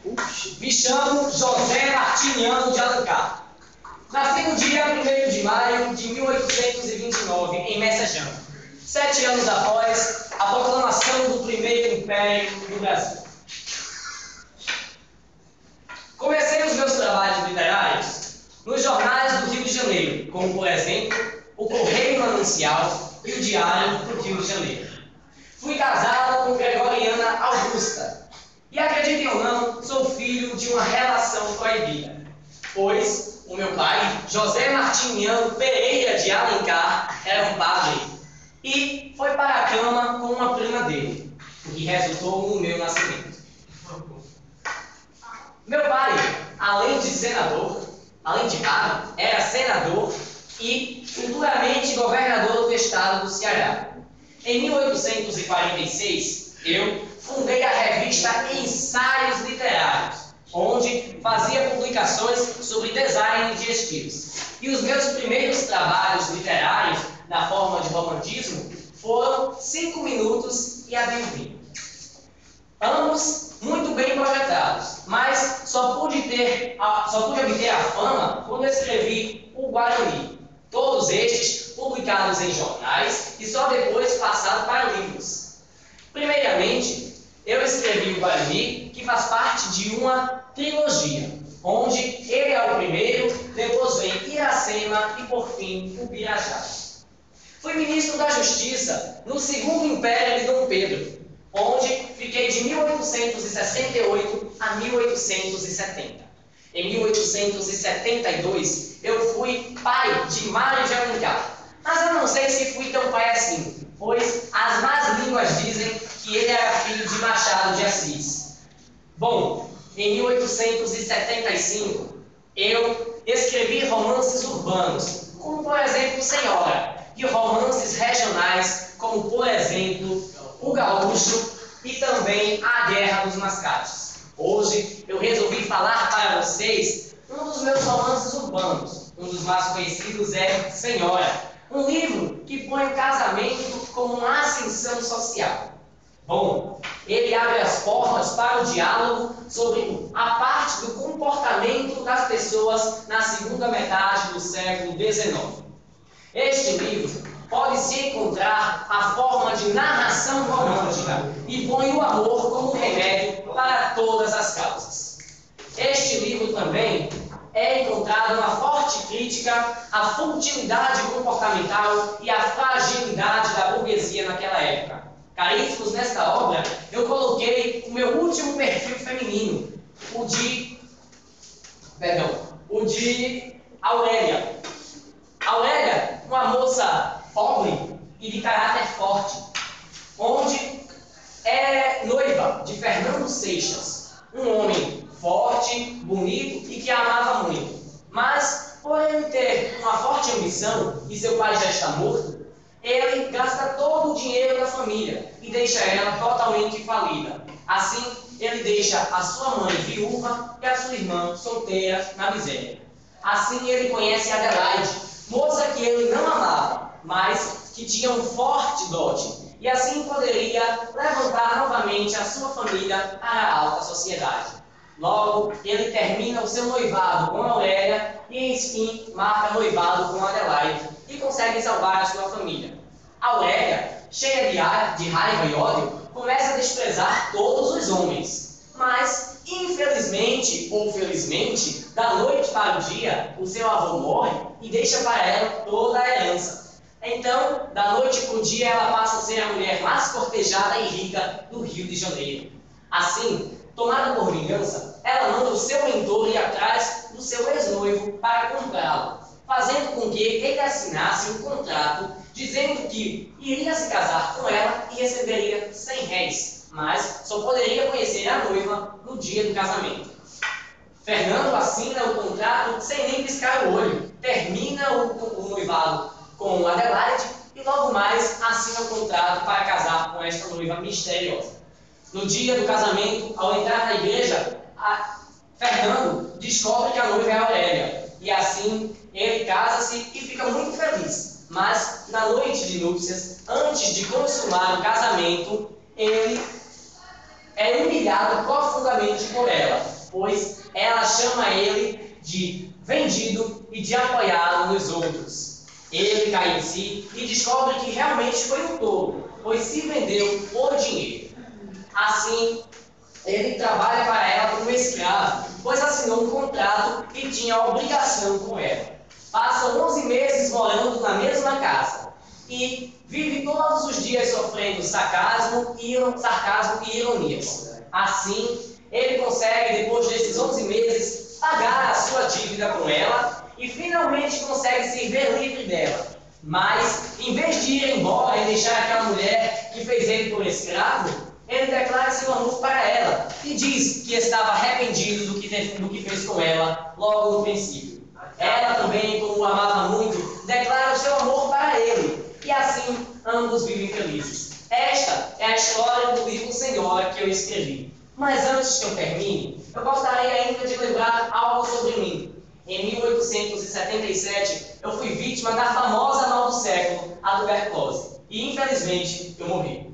Me chamo José Martiniano de Alencar. Nasci no dia 1º de maio de 1829, em Messejana, 7 anos após a proclamação do primeiro Império do Brasil. Comecei os meus trabalhos literários nos jornais do Rio de Janeiro, como, por exemplo, o Correio Manancial e o Diário do Rio de Janeiro. Fui casado com Gregoriana Augusta e, acreditem ou não, sou filho de uma relação proibida, pois o meu pai, José Martiniano Pereira de Alencar, era um padre e foi para a cama com uma prima dele, o que resultou no meu nascimento. Meu pai, além de padre, era senador e futuramente governador do estado do Ceará. Em 1846, eu fundei a revista Ensaios Literários, onde fazia publicações sobre design de estilos. E os meus primeiros trabalhos literários, na forma de romantismo, foram 5 Minutos e A Bem-vinda. Ambos muito bem projetados, mas só pude obter a fama quando escrevi o Guarani. Todos estes publicados em jornais e só depois passados para livros. Primeiramente, eu escrevi o Guarani, que faz parte de uma trilogia, onde ele é o primeiro, depois vem Iracema e, por fim, o Birajara. Fui ministro da Justiça no Segundo Império de Dom Pedro, onde fiquei de 1868 a 1870. Em 1872, eu fui pai de Mário de Alencar. Mas eu não sei se fui tão pai assim, pois as más línguas dizem que ele era filho de Machado de Assis. Bom, em 1875, eu escrevi romances urbanos, como por exemplo Senhora, e romances regionais, como por exemplo O Gaúcho e também A Guerra dos Mascates. Hoje eu resolvi falar para vocês um dos meus romances urbanos. Um dos mais conhecidos é Senhora, um livro que põe o casamento como uma ascensão social. Bom, ele abre as portas para o diálogo sobre a parte do comportamento das pessoas na segunda metade do século XIX. Este livro pode-se encontrar a forma de narração romântica e põe o amor como remédio para todas as causas. Este livro também é encontrado uma forte crítica à futilidade comportamental e à fragilidade da burguesia naquela época. Caríssimos, nesta obra eu coloquei o meu último perfil feminino, o de Aurélia. Aurélia, uma moça pobre e de caráter forte, onde é noiva de Fernando Seixas, um homem forte, bonito e que a amava muito. Mas, por ele ter uma forte ambição e seu pai já está morto, ele gasta todo o dinheiro da família e deixa ela totalmente falida. Assim, ele deixa a sua mãe viúva e a sua irmã solteira na miséria. Assim, ele conhece Adelaide, moça que ele não amava, mas que tinha um forte dote, e assim poderia levantar novamente a sua família para a alta sociedade. Logo, ele termina o seu noivado com Aurélia e, enfim, marca noivado com Adelaide e consegue salvar a sua família. Aurélia, cheia de raiva e ódio, começa a desprezar todos os homens, mas, infelizmente ou felizmente, da noite para o dia, o seu avô morre e deixa para ela toda a herança. Então, da noite para o dia, ela passa a ser a mulher mais cortejada e rica do Rio de Janeiro. Assim, tomada por vingança, ela manda o seu mentor ir atrás do seu ex-noivo para comprá-lo, fazendo com que ele assinasse um contrato dizendo que iria se casar com ela e receberia 100 réis, mas só poderia conhecer a noiva no dia do casamento. Fernando assina o contrato sem nem piscar o olho, termina o noivado com Adelaide e logo mais assina o contrato para casar com esta noiva misteriosa. No dia do casamento, ao entrar na igreja, Fernando descobre que a noiva é Aurélia e assim ele casa-se e fica muito feliz. Mas na noite de núpcias, antes de consumar o casamento, ele é humilhado profundamente por ela, pois ela chama ele de vendido e de apoiado nos outros. Ele cai em si e descobre que realmente foi um tolo, pois se vendeu por dinheiro. Assim, ele trabalha para ela como escravo, pois assinou um contrato e tinha obrigação com ela. Passa 11 meses morando na mesma casa e vive todos os dias sofrendo sarcasmo e ironias. Assim, ele consegue, depois desses 11 meses, pagar a sua dívida com ela e finalmente consegue se ver livre dela. Mas, em vez de ir embora e deixar aquela mulher que fez ele por escravo, ele declara seu amor para ela e diz que estava arrependido do que fez com ela logo no princípio. Ela também, como o amava muito, declara o seu amor para ele. E assim, ambos vivem felizes. Esta é a história do livro Senhora que eu escrevi. Mas antes que eu termine, eu gostaria ainda de lembrar algo sobre mim. Em 1877, eu fui vítima da famosa mal do século, a tuberculose. E infelizmente, eu morri.